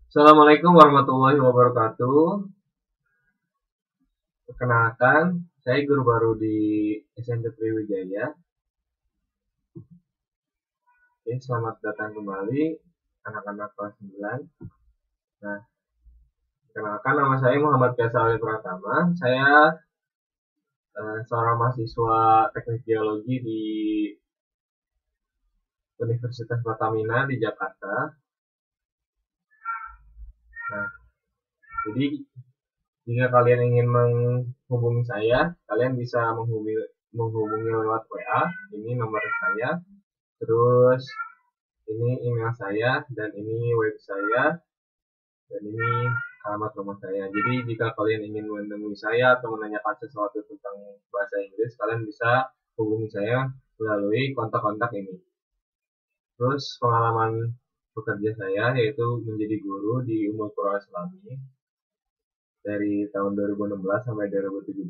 Assalamualaikum warahmatullahi wabarakatuh. Perkenalkan, saya guru baru di SMP Triwijaya. Oke, selamat datang kembali anak-anak kelas 9. Nah, perkenalkan, nama saya Muhammad Faisal Ali Pratama. Saya seorang mahasiswa Teknik Geologi di Universitas Pertamina di Jakarta. Nah, jadi jika kalian ingin menghubungi saya, kalian bisa menghubungi lewat WA. Ini nomor saya. Terus ini email saya, dan ini web saya, dan ini alamat rumah saya. Jadi jika kalian ingin menemui saya atau menanyakan sesuatu tentang bahasa Inggris, kalian bisa hubungi saya melalui kontak-kontak ini. Terus pengalaman bekerja saya yaitu menjadi guru di Ummul Qura Islami dari tahun 2016 sampai 2017.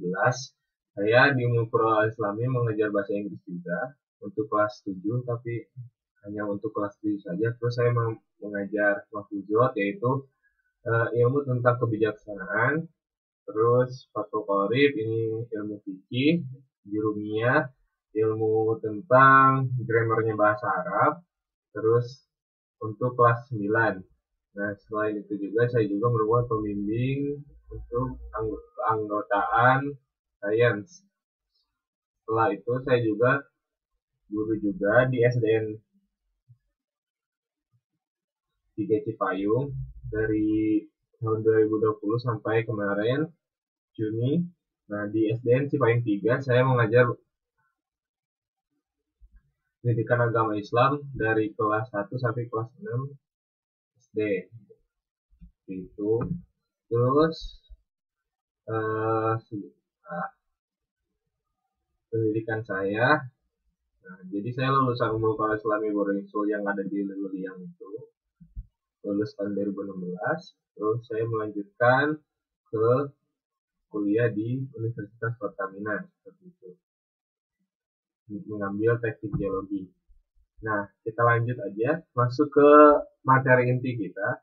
Saya di Ummul Qura Islami mengajar bahasa Inggris juga untuk kelas 7, tapi hanya untuk kelas 7 saja. Terus saya mengajar mahfuzot, yaitu ilmu tentang kebijaksanaan. Terus Fathul Qorib, ini ilmu fikih. Jurumiyah, ilmu tentang grammarnya bahasa Arab. Terus untuk kelas 9. Nah, selain itu juga saya juga merupakan pembimbing untuk keanggotaan sains. Setelah itu saya juga guru juga di SDN 3 Cipayung dari tahun 2020 sampai kemarin Juni. Nah, di SDN Cipayung 3 saya mengajar pendidikan agama Islam dari kelas 1 sampai kelas 6 SD. Itu. Terus pendidikan saya. Nah, jadi saya lulusan Ummul Qura Islami Boarding School yang ada di Lululiang itu. Lulus tahun 2016. Terus saya melanjutkan ke kuliah di Universitas Pertamina seperti itu, mengambil teknik geologi. Nah, kita lanjut aja masuk ke materi inti kita.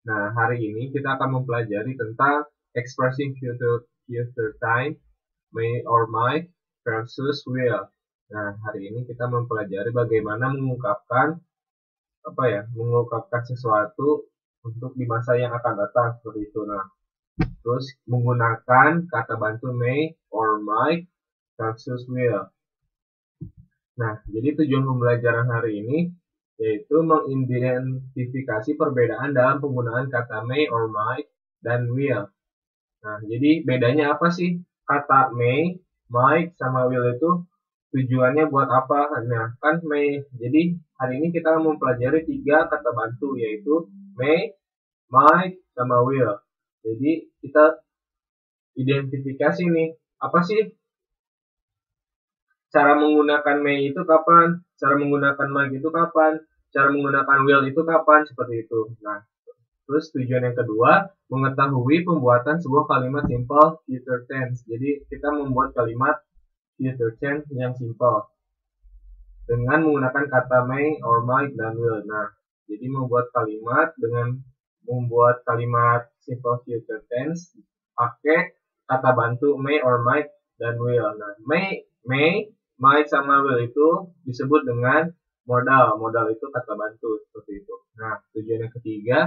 Nah, hari ini kita akan mempelajari tentang expressing future time, may or might versus will. Nah, hari ini kita mempelajari bagaimana mengungkapkan sesuatu untuk di masa yang akan datang seperti itu. Nah, terus menggunakan kata bantu may or might versus will. Nah, jadi tujuan pembelajaran hari ini yaitu mengidentifikasi perbedaan dalam penggunaan kata may or might dan will. Nah, jadi bedanya apa sih? Kata may, might, sama will itu tujuannya buat apa? Nah, kan may. Jadi hari ini kita mempelajari 3 kata bantu, yaitu may, might, sama will. Jadi kita identifikasi nih, apa sih cara menggunakan may itu kapan, cara menggunakan might itu kapan, cara menggunakan will itu kapan, seperti itu. Nah, terus tujuan yang kedua, mengetahui pembuatan sebuah kalimat simple future tense. Jadi kita membuat kalimat future tense yang simple dengan menggunakan kata may or might dan will. Nah, jadi membuat kalimat simple future tense pakai kata bantu may or might dan will. Nah, may, might sama will itu disebut dengan modal. Modal itu kata bantu, seperti itu. Nah, tujuan yang ketiga,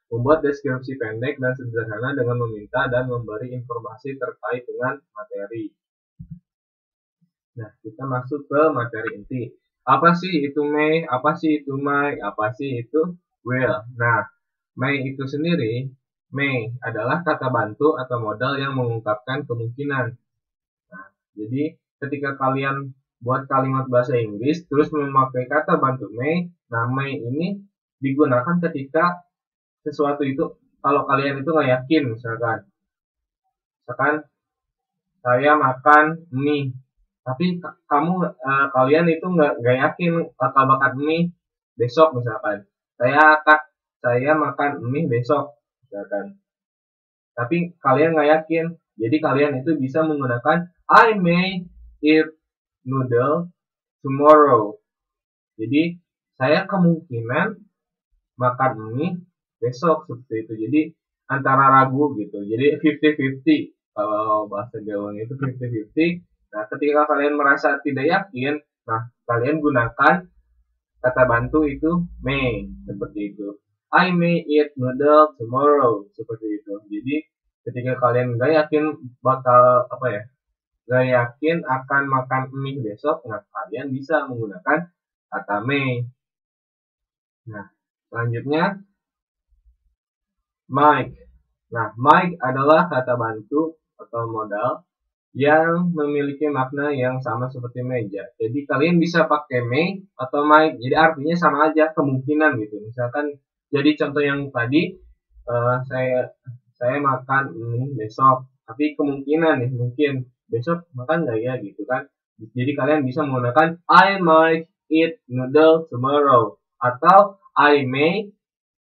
membuat deskripsi pendek dan sederhana dengan meminta dan memberi informasi terkait dengan materi. Nah, kita masuk ke materi inti. Apa sih itu may? Apa sih itu might? Apa sih itu will? Nah, may itu sendiri, may adalah kata bantu atau modal yang mengungkapkan kemungkinan. Nah, jadi ketika kalian buat kalimat bahasa Inggris terus memakai kata bantu may, nah may ini digunakan ketika sesuatu itu, kalau kalian itu nggak yakin, misalkan saya makan mie, tapi kalian itu nggak yakin bakal makan mie besok, misalkan saya makan mie besok, misalkan, tapi kalian nggak yakin, jadi kalian itu bisa menggunakan I may eat noodle tomorrow. Jadi saya kemungkinan makan mie besok seperti itu. Jadi antara ragu gitu. Jadi 50-50. Kalau bahasa Jawanya itu 50-50. Nah, ketika kalian merasa tidak yakin, nah kalian gunakan kata bantu itu may seperti itu. I may eat noodle tomorrow seperti itu. Jadi ketika kalian nggak yakin bakal nggak yakin akan makan mie besok, nah kalian bisa menggunakan kata may. Nah, selanjutnya Mike. Nah, Mike adalah kata bantu atau modal yang memiliki makna yang sama seperti meja. Jadi kalian bisa pakai may atau Mike. Jadi artinya sama aja, kemungkinan gitu. Misalkan jadi contoh yang tadi saya makan ini besok, tapi kemungkinan nih mungkin besok makan nggak ya gitu kan. Jadi kalian bisa menggunakan I might eat noodle tomorrow atau I may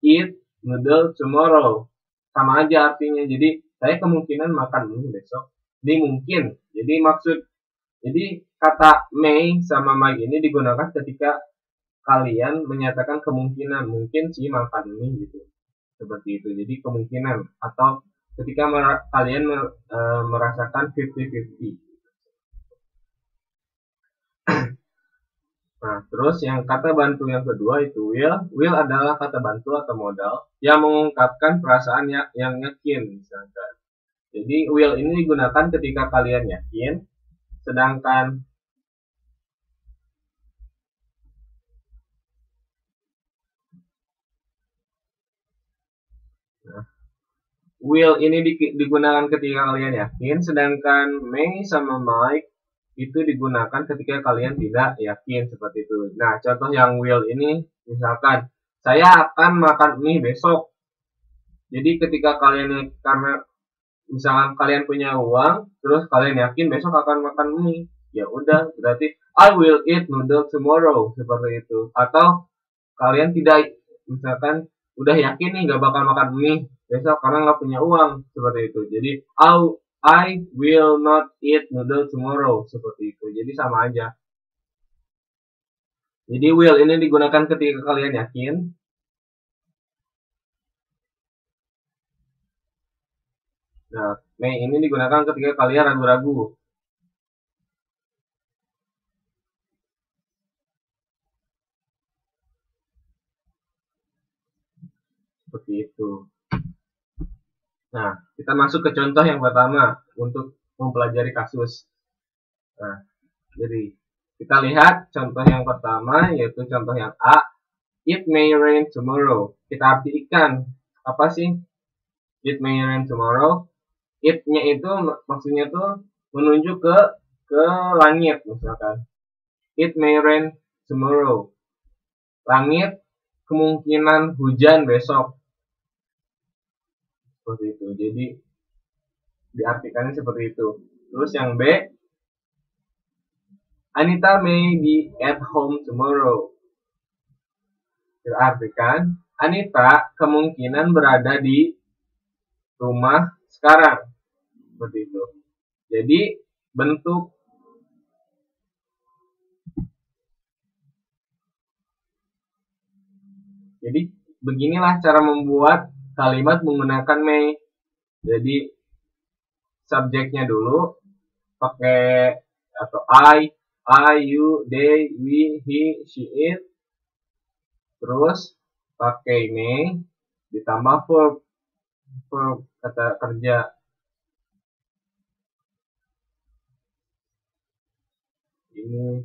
eat noodle tomorrow. Sama aja artinya. Jadi saya kemungkinan makan ini besok. Ini mungkin. Jadi kata may sama might ini digunakan ketika kalian menyatakan kemungkinan mungkin sih makan ini gitu. Seperti itu. Jadi kemungkinan atau ketika kalian merasakan 50-50. Nah, terus yang kata bantu yang kedua itu will. Will adalah kata bantu atau modal yang mengungkapkan perasaan yang yakin misalkan. Jadi will ini digunakan ketika kalian yakin, sedangkan will ini digunakan ketika kalian yakin, sedangkan may sama might itu digunakan ketika kalian tidak yakin seperti itu. Nah, contoh yang will ini misalkan saya akan makan mie besok. Jadi ketika kalian karena misalkan kalian punya uang, terus kalian yakin besok akan makan mie, ya udah berarti I will eat noodle tomorrow seperti itu. Atau kalian tidak misalkan udah yakin nih nggak bakal makan mie besok karena nggak punya uang seperti itu. Jadi I will not eat noodle tomorrow seperti itu. Jadi sama aja. Jadi will ini digunakan ketika kalian yakin. Nah, may ini digunakan ketika kalian ragu-ragu. Seperti itu. Nah, kita masuk ke contoh yang pertama untuk mempelajari kasus. Nah, jadi kita lihat contoh yang pertama yaitu contoh yang A. It may rain tomorrow. Kita artikan apa sih? It may rain tomorrow. It-nya itu maksudnya tuh menunjuk ke langit misalkan. It may rain tomorrow. Langit kemungkinan hujan besok. Seperti itu. Jadi diartikannya seperti itu. Terus yang B, Anita may be at home tomorrow. Kita artikan Anita kemungkinan berada di rumah sekarang. Seperti itu. Jadi bentuk Jadi beginilah cara membuat kalimat menggunakan may. Jadi subjeknya dulu pakai atau I, you, they, we, he, she, it. Terus pakai may ditambah verb kata kerja. Ini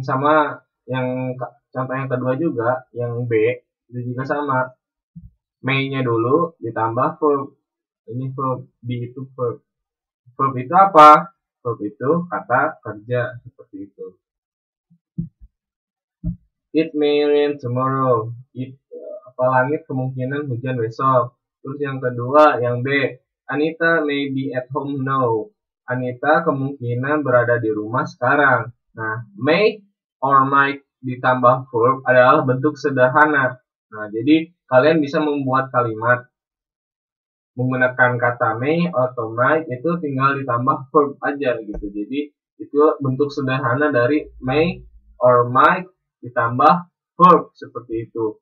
sama yang contoh yang kedua juga, yang B itu juga sama. May-nya dulu ditambah verb. Ini verb, B itu verb. Verb itu apa? Verb itu kata kerja seperti itu. It may rain tomorrow. Langit kemungkinan hujan besok. Terus yang kedua, yang B. Anita may be at home now. Anita kemungkinan berada di rumah sekarang. Nah, may or might ditambah verb adalah bentuk sederhana. Nah, jadi kalian bisa membuat kalimat menggunakan kata may atau might itu tinggal ditambah verb aja gitu. Jadi Itu bentuk sederhana dari may or might ditambah verb seperti itu.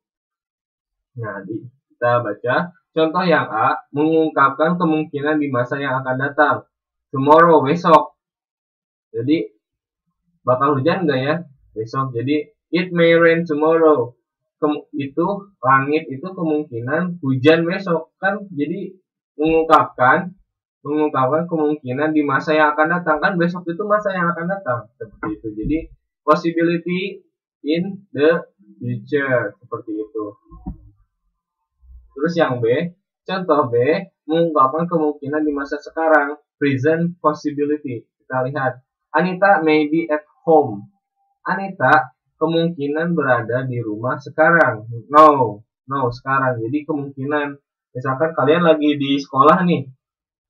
Nah, kita baca contoh yang A, mengungkapkan kemungkinan di masa yang akan datang. Tomorrow, besok. Jadi bakal hujan nggak ya besok? Jadi it may rain tomorrow. Itu langit itu kemungkinan hujan besok kan. Jadi mengungkapkan kemungkinan di masa yang akan datang, kan besok itu masa yang akan datang seperti itu. Jadi possibility in the future seperti itu. Terus yang B, contoh B, mengungkapkan kemungkinan di masa sekarang, present possibility. Kita lihat, Anita may be at home. Anita kemungkinan berada di rumah sekarang. No sekarang. Jadi kemungkinan, misalkan kalian lagi di sekolah nih,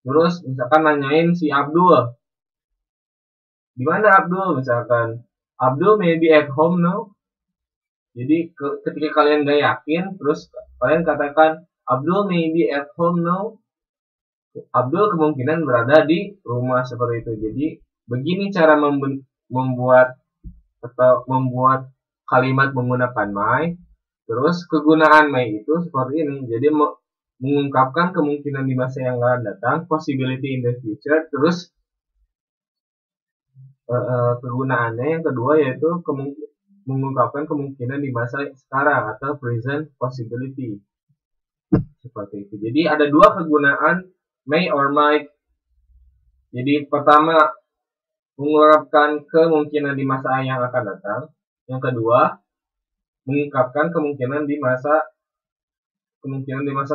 terus misalkan nanyain si Abdul, di mana Abdul? Misalkan Abdul may be at home now. Jadi ketika kalian gak yakin, terus kalian katakan Abdul may be at home now. Abdul kemungkinan berada di rumah seperti itu. Jadi begini cara membuat kalimat menggunakan may. Terus kegunaan may itu seperti ini. Jadi mengungkapkan kemungkinan di masa yang akan datang, possibility in the future. Terus kegunaannya yang kedua yaitu mengungkapkan kemungkinan di masa sekarang atau present possibility seperti itu. Jadi ada dua kegunaan may or might. Jadi pertama mengungkapkan kemungkinan di masa yang akan datang. Yang kedua mengungkapkan kemungkinan di masa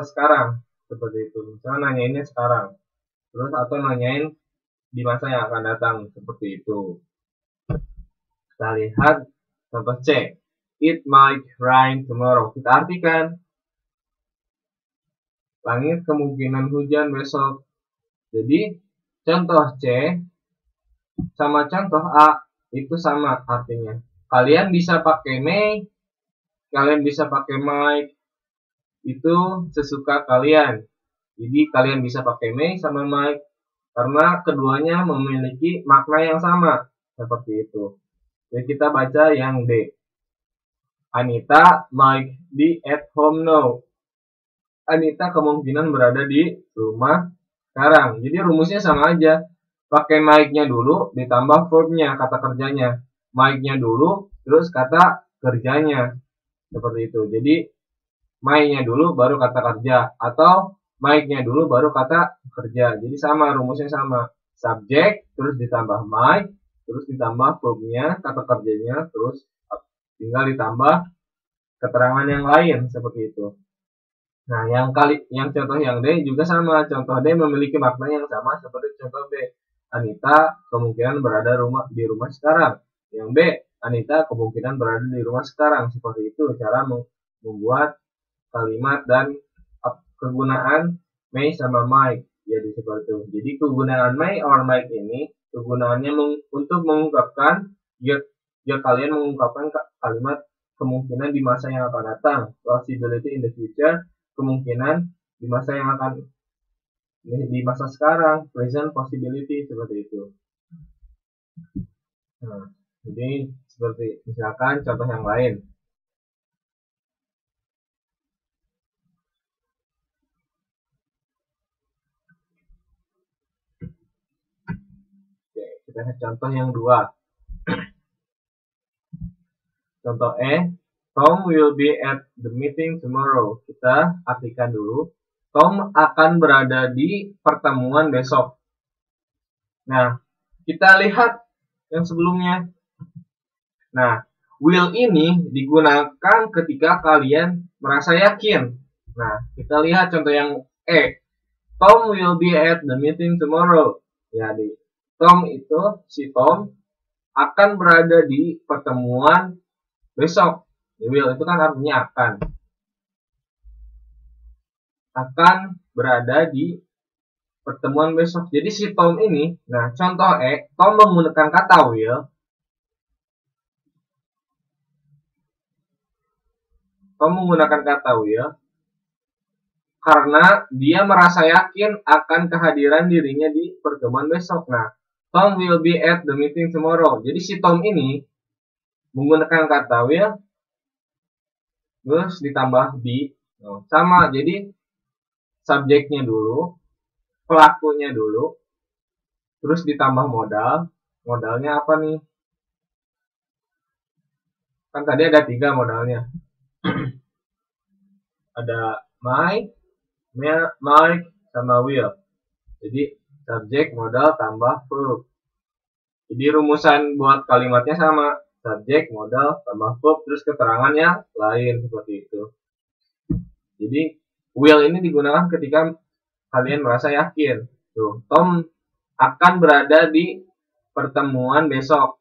sekarang seperti itu. Misalnya nanyainnya sekarang, terus atau nanyain di masa yang akan datang seperti itu. Kita lihat contoh C. It might rain tomorrow. Kita artikan langit kemungkinan hujan besok. Jadi contoh C sama contoh A itu sama artinya. Kalian bisa pakai may, kalian bisa pakai might. Itu sesuka kalian. Jadi kalian bisa pakai may sama might karena keduanya memiliki makna yang sama seperti itu. Jadi kita baca yang D. Anita might be at home now. Anita kemungkinan berada di rumah sekarang. Jadi rumusnya sama aja. Pakai might-nya dulu ditambah verb-nya, kata kerjanya. Might-nya dulu terus kata kerjanya. Seperti itu. Jadi may-nya dulu baru kata kerja, atau might-nya dulu baru kata kerja. Jadi sama, rumusnya sama. Subjek terus ditambah might, terus ditambah verb-nya, kata kerjanya, terus tinggal ditambah keterangan yang lain seperti itu. Nah, yang contoh yang D juga sama. Contoh D memiliki makna yang sama seperti contoh B. Anita kemungkinan berada di rumah sekarang. Yang B, Anita kemungkinan berada di rumah sekarang. Seperti itu cara membuat kalimat dan kegunaan may sama might. Jadi seperti itu. Jadi kegunaan may or might ini kegunaannya untuk mengungkapkan jika kalian mengungkapkan kalimat kemungkinan di masa yang akan datang, possibility in the future, kemungkinan di masa sekarang, present possibility seperti itu. Nah, jadi seperti misalkan contoh yang lain. Kita lihat contoh yang 2. Contoh E, Tom will be at the meeting tomorrow. Kita artikan dulu. Tom akan berada di pertemuan besok. Nah, kita lihat yang sebelumnya. Nah, will ini digunakan ketika kalian merasa yakin. Nah, kita lihat contoh yang E. Tom will be at the meeting tomorrow. Jadi, si Tom akan berada di pertemuan besok. Will itu kan artinya akan berada di pertemuan besok. Jadi si Tom ini, nah contoh E, Tom menggunakan kata will. Tom menggunakan kata will karena dia merasa yakin akan kehadiran dirinya di pertemuan besok. Nah, Tom will be at the meeting tomorrow. Jadi si Tom ini menggunakan kata will terus ditambah be. Sama, jadi subjeknya dulu, pelakunya dulu, terus ditambah modal. Modalnya apa nih? Kan tadi ada 3 modalnya. Ada my, sama will. Jadi subjek, modal, tambah verb. Jadi rumusan buat kalimatnya sama. Subjek, modal, tambah verb, terus keterangannya lain, seperti itu. Jadi will ini digunakan ketika kalian merasa yakin. Tuh, Tom akan berada di pertemuan besok.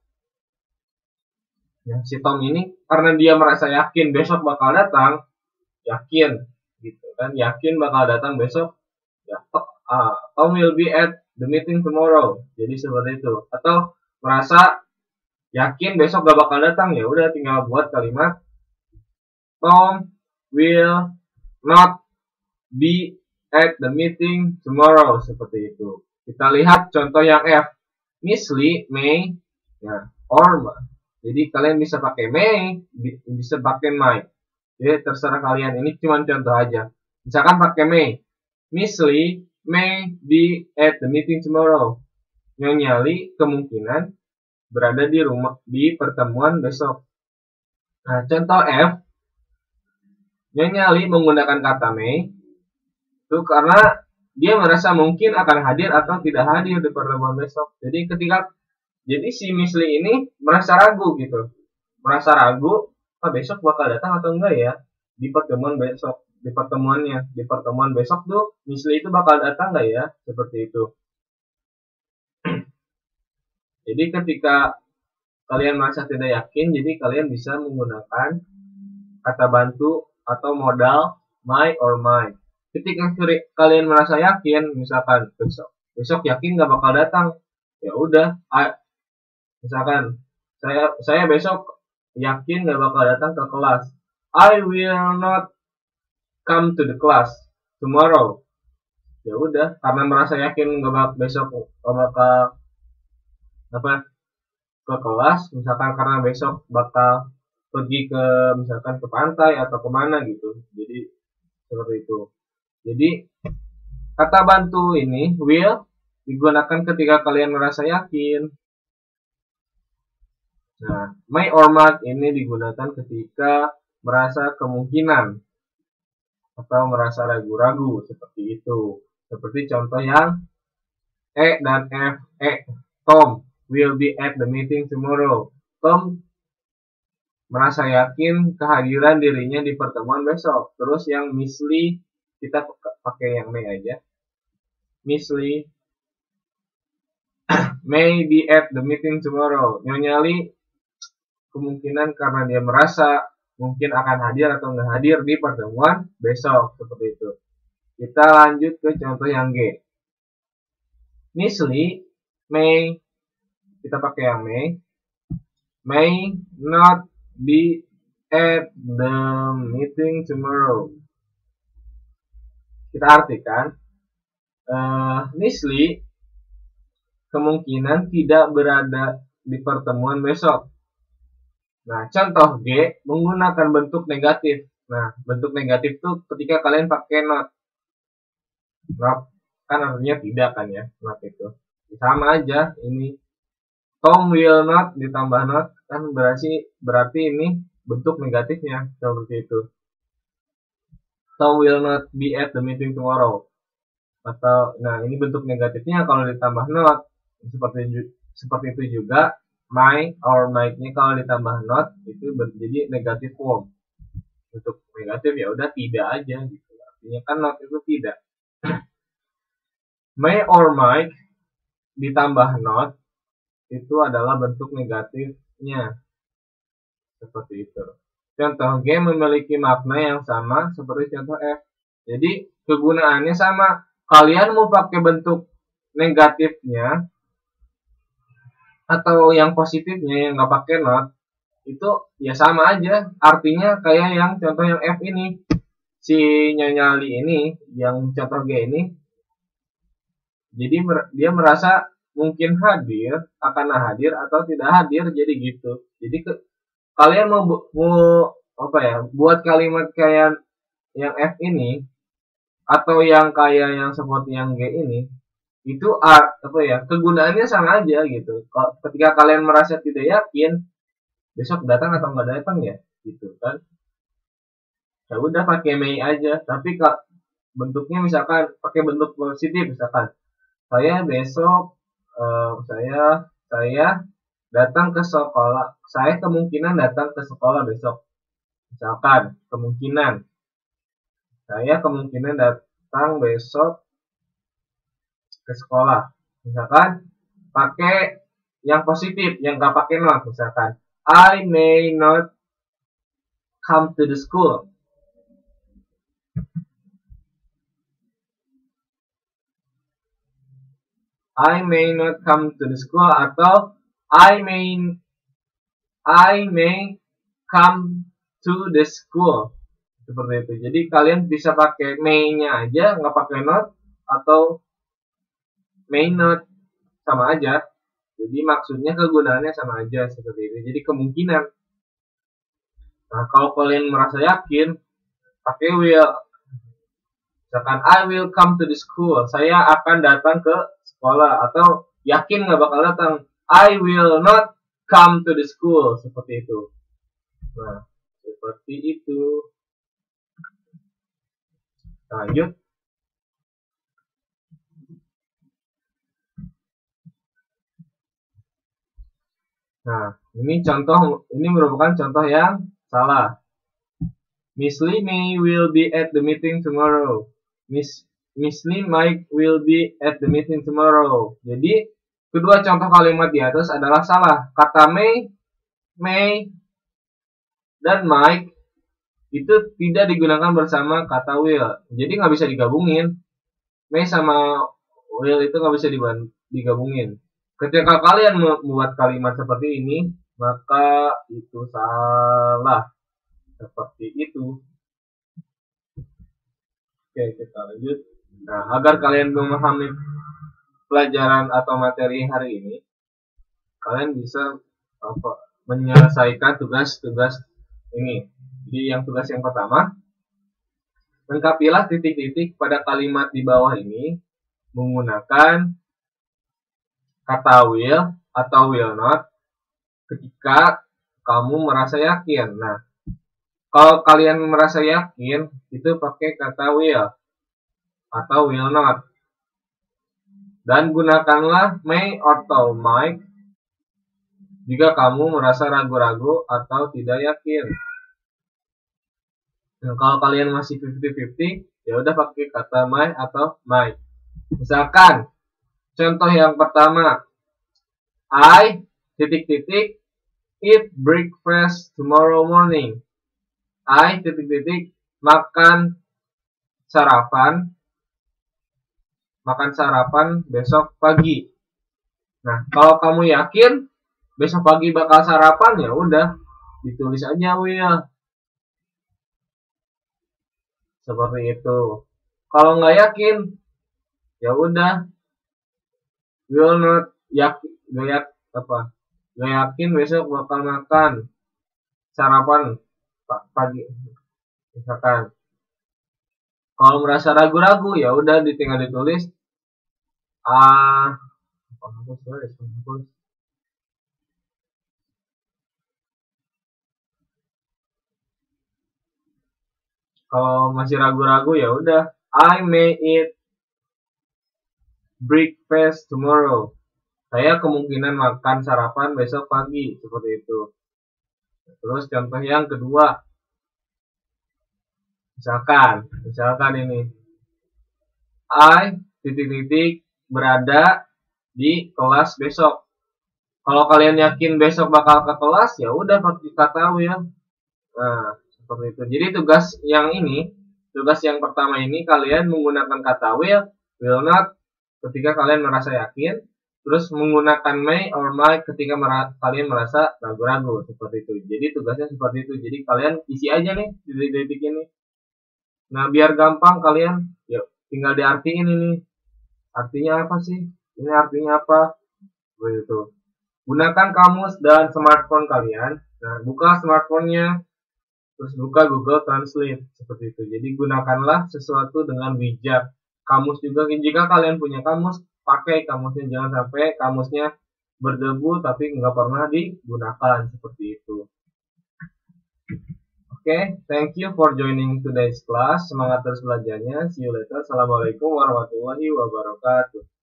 Ya, si Tom ini karena dia merasa yakin besok bakal datang, yakin gitu kan, yakin bakal datang besok. Ya, Tom will be at the meeting tomorrow. Jadi seperti itu. Atau merasa yakin besok gak bakal datang, ya udah tinggal buat kalimat Tom will not be at the meeting tomorrow, seperti itu. Kita lihat contoh yang F. Miss Lee may, ya, or. Jadi kalian bisa pakai may, bisa pakai might. Jadi terserah kalian. Ini cuma contoh aja. Misalkan pakai may. Miss Lee may be at the meeting tomorrow. Nyonya Lee kemungkinan berada di pertemuan besok. Nah, contoh F. Nyonya Lee menggunakan kata may itu karena dia merasa mungkin akan hadir atau tidak hadir di pertemuan besok. Jadi si Miss Lee ini merasa ragu gitu. Merasa ragu, besok bakal datang atau enggak ya di pertemuan besok. Di pertemuan besok tuh Miss Lee itu bakal datang enggak ya? Seperti itu. Jadi ketika kalian merasa tidak yakin, jadi kalian bisa menggunakan kata bantu atau modal my or my. Ketika kalian merasa yakin, misalkan besok yakin nggak bakal datang, ya udah, misalkan saya besok yakin nggak bakal datang ke kelas. I will not come to the class tomorrow. Ya udah, karena merasa yakin besok nggak bakal ke kelas, misalkan karena besok bakal pergi misalkan ke pantai atau kemana gitu. Jadi seperti itu. Jadi kata bantu ini will digunakan ketika kalian merasa yakin. Nah, may or might ini digunakan ketika merasa kemungkinan atau merasa ragu-ragu, seperti itu. Seperti contoh yang E dan F. Tom will be at the meeting tomorrow. Tom merasa yakin kehadiran dirinya di pertemuan besok. Terus yang Miss Lee, kita pakai yang may aja. Miss Lee may be at the meeting tomorrow. Nyonya Lee kemungkinan karena dia merasa mungkin akan hadir atau nggak hadir di pertemuan besok, seperti itu. Kita lanjut ke contoh yang G. Miss Lee may, kita pakai yang may not be at the meeting tomorrow. Kita artikan Miss Lee kemungkinan tidak berada di pertemuan besok. Nah, contoh G menggunakan bentuk negatif. Nah, bentuk negatif itu ketika kalian pakai not. Not kan artinya tidak kan ya, not itu. Sama aja ini. Tom will not ditambah not kan berarti ini bentuk negatifnya, seperti itu. Tom will not be at the meeting tomorrow. Atau nah ini bentuk negatifnya kalau ditambah not, seperti itu juga. My or might-nya kalau ditambah not itu jadi negatif form. Untuk negatif ya udah tidak aja gitu. Artinya kan not itu tidak. May or might ditambah not itu adalah bentuk negatifnya. Seperti itu. Contoh G memiliki makna yang sama seperti contoh F. Jadi kegunaannya sama. Kalian mau pakai bentuk negatifnya atau yang positifnya yang nggak pakai not itu ya sama aja, artinya kayak yang contoh yang F ini, si Nyonya Lee ini yang contoh G ini. Jadi dia merasa mungkin hadir, akan hadir atau tidak hadir, jadi gitu. Jadi kalian mau apa ya, buat kalimat kayak yang F ini atau yang kayak yang seperti yang G ini, itu apa ya, kegunaannya sama aja gitu. Ketika kalian merasa tidak yakin besok datang atau nggak datang ya, gitu kan. Ya udah pakai may aja, tapi bentuknya misalkan pakai bentuk positif, misalkan saya besok saya datang ke sekolah, saya kemungkinan datang ke sekolah besok, misalkan saya kemungkinan datang besok ke sekolah, misalkan pakai yang positif, yang nggak pakai not, misalkan I may not come to the school. I may not come to the school atau I may come to the school, seperti itu. Jadi kalian bisa pakai may-nya aja, nggak pakai not, atau may not, sama aja. Jadi maksudnya kegunaannya sama aja seperti itu. Jadi kemungkinan. Nah, kalau kalian merasa yakin, pakai will. Misalkan I will come to the school, saya akan datang ke sekolah, atau yakin nggak bakal datang, I will not come to the school, seperti itu. Nah, seperti itu. Lanjut. Nah, ini merupakan contoh yang salah. Miss Lee May will be at the meeting tomorrow. Miss Lee Mike will be at the meeting tomorrow. Jadi, kedua contoh kalimat di atas adalah salah. Kata May, dan Mike itu tidak digunakan bersama kata will. Jadi nggak bisa digabungin. May sama will itu nggak bisa digabungin. Ketika kalian membuat kalimat seperti ini, maka itu salah. Seperti itu. Oke, kita lanjut. Nah, agar kalian memahami pelajaran atau materi hari ini, kalian bisa menyelesaikan tugas-tugas ini. Jadi yang tugas yang pertama, lengkapilah titik-titik pada kalimat di bawah ini menggunakan kata will atau will not ketika kamu merasa yakin. Nah, kalau kalian merasa yakin, itu pakai kata will atau will not. Dan gunakanlah may atau might jika kamu merasa ragu-ragu atau tidak yakin. Nah, kalau kalian masih 50-50, ya udah pakai kata may atau might. Misalkan, contoh yang pertama, I eat breakfast tomorrow morning. I makan sarapan besok pagi. Nah, kalau kamu yakin besok pagi bakal sarapan, ya udah ditulis aja will. Seperti itu. Kalau nggak yakin, ya udah will not nggak yakin besok bakal makan sarapan pagi, misalkan. Kalau merasa ragu-ragu, ya udah tinggal ditulis kalau masih ragu-ragu, ya udah I may eat breakfast tomorrow. Saya kemungkinan makan sarapan besok pagi, seperti itu. Terus contoh yang kedua, misalkan ini, I berada di kelas besok. Kalau kalian yakin besok bakal ke kelas, ya udah pakai kata will. Nah, seperti itu. Jadi tugas yang pertama ini kalian menggunakan kata will not ketika kalian merasa yakin. Terus menggunakan may or might ketika kalian merasa ragu-ragu, seperti itu. Jadi tugasnya seperti itu. Jadi kalian isi aja nih titik-titik ini. Nah, biar gampang kalian tinggal diartiin ini. Artinya apa sih? Ini artinya apa? Begitu. Gunakan kamus dan smartphone kalian. Nah, buka smartphone-nya, terus buka Google Translate seperti itu. Jadi gunakanlah sesuatu dengan bijak. Kamus juga, jika kalian punya kamus, pakai kamusnya, jangan sampai kamusnya berdebu tapi nggak pernah digunakan seperti itu. Oke, thank you for joining today's class. Semangat terus belajarnya. See you later. Assalamualaikum warahmatullahi wabarakatuh.